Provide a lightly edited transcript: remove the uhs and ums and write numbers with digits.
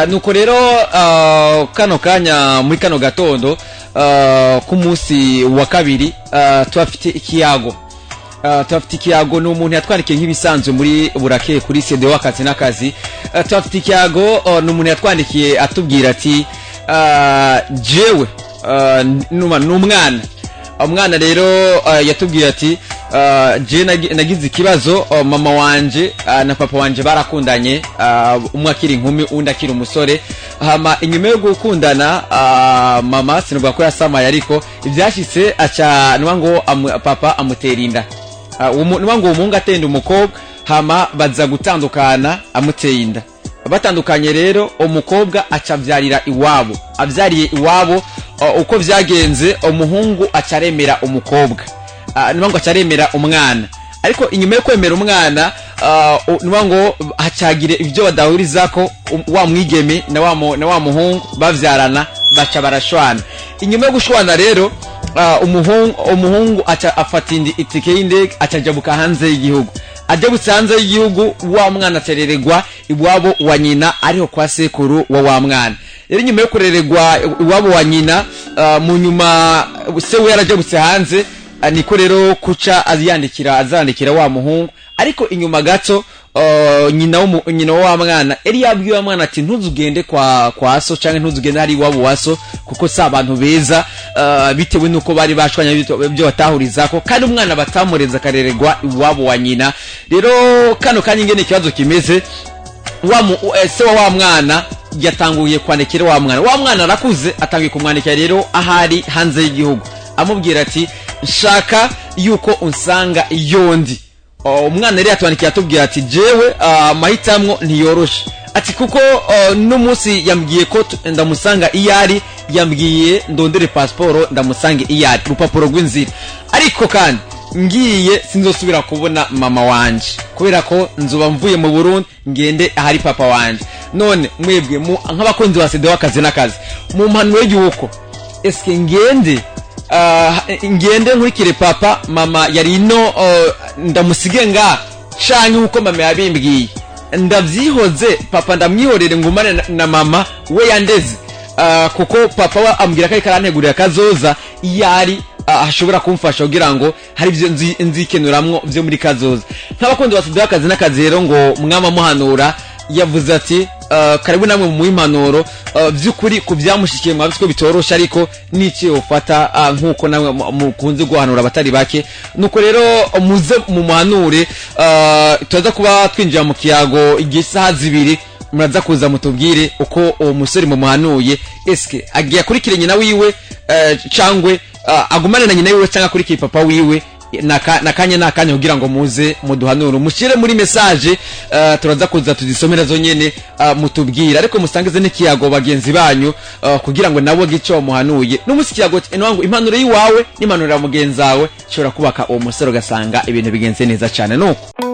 nuko rero kano kanya muri kano gatondo ku munsi wa kabiri twafite ikiyago ni umuntu yatwandikiye nk'ibisanzwe muri burake kuri CD w'akazi n'akazi. Twafite ikiyago ni umuntu yatwandikiye atubwira ati jewe umwana rero yatubwiye ati je nagize ikibazo, mama wanje na papa wanje barakundanye, umwe akiri inkumi undi akiri umusore. Hama inyuma yo gukundana mama sinubwa ko yasamaye, ariko ibyashitse aca nwango papa amutera inda. Nwango umuhungu atenda umukobwa, hama baza gutandukana amuteye inda. Batandukanye rero umukobwa acavyarira iwabo, avyariye iwabo. Uko vyagenze umuhungu acaremera umukobwa, nwango acaremera umwana, ariko inyuma yo kwemera umwana nwango hacagire ibyo badahurizako wa mwigeme na wa muhungu bavyarana baca barashwana. Inyuma yo gushwana rero umuhungu aca afata itike y'indege acajabuka hanze y'igihugu. Ajabutse hanze y'igihugu wa mwana atereregwa iwabo wa nyina, ariho kwa sekuru wa mwana. Rero nyuma yo kureregwa iwabo wa nyina, mu nyuma se we yarajabutse hanze, niko rero kuca azandikira wa muhungu. Ariko inyuma gato nyina wa mwana eri yabwiye wa mwana ati ntuzugende kwa so canke ntuzugende hari iwabo waso, kuko si abantu beza, bitewe nuko bari bashwanya byo batahurizako, kandi umwana batamureza kareregwa iwabo wa nyina. Rero kano kanya ingene ikibazo kimeze, se wa mwana yatanguye kwandikira wa mwana arakuze, atangiye kumwandikira rero ahari hanze y'igihugu, amubwira ati nshaka yuko unsanga yondi. Umwana rero yatwandikiye atubwira ati jewe mahitamwo ntiyoroshe, ati kuko n'umunsi yambwiye ko ndamusanga iyari, yambwiye ndondere passport ndamusanga iyari, urupapuro rw'inzira, ariko kandi ngiye sinzosubira kubona mama wanje kubera ko nzuba mvuye mu Burundi ngende ahari papa wanje. None mwebwe nk'abakunzi ba CD w'akazi n'akazi, mu mpanuro y'uko eske ngende nkurikire papa mama yari ino ndamusige nga canke uko mama yabimbwiye ndavyihoze papa ndamwihorere ngumane na mama we yandeze, kuko papa wa ambwira ko karantegurira kazoza yari ashobora kumfasha kugira ngo hari byo nzikenuramwo byo muri kazoza. Nk'abakunzi ba CD w'akazi n'akazi rero ngo mwama muhanura, yavuze ati karibu namwe mu impanuro by'ukuri ku byamushikiye mwabitwe bitorosha, ariko n'iki ufata nkuko namwe mukunze guhanura abatari bake. Nuko rero muze mu muhanure, tuza kuba twinjira mu kiyago igisaha 2, muraza kuza mutubwire uko uwo musore mu muhanuye, eske agiye kurikira nyina wiwe cangwe agumane na nyina wiwe cyangwa kurikira papa wiwe. Nakanya kugira ngo muze muduhanura, mushire muri message, turaza kuza tuzisomera zo nyene mutubwira, ariko musangize n'ikiyago bagenzi banyu kugira ngo nabo gico muhanuye. N'umusi kiyago enwangu impanuro yiwawe n'impanuro ya mugenzawe, shobora kubaka uwo musoro gasanga ibintu bigenze neza cyane. Nuko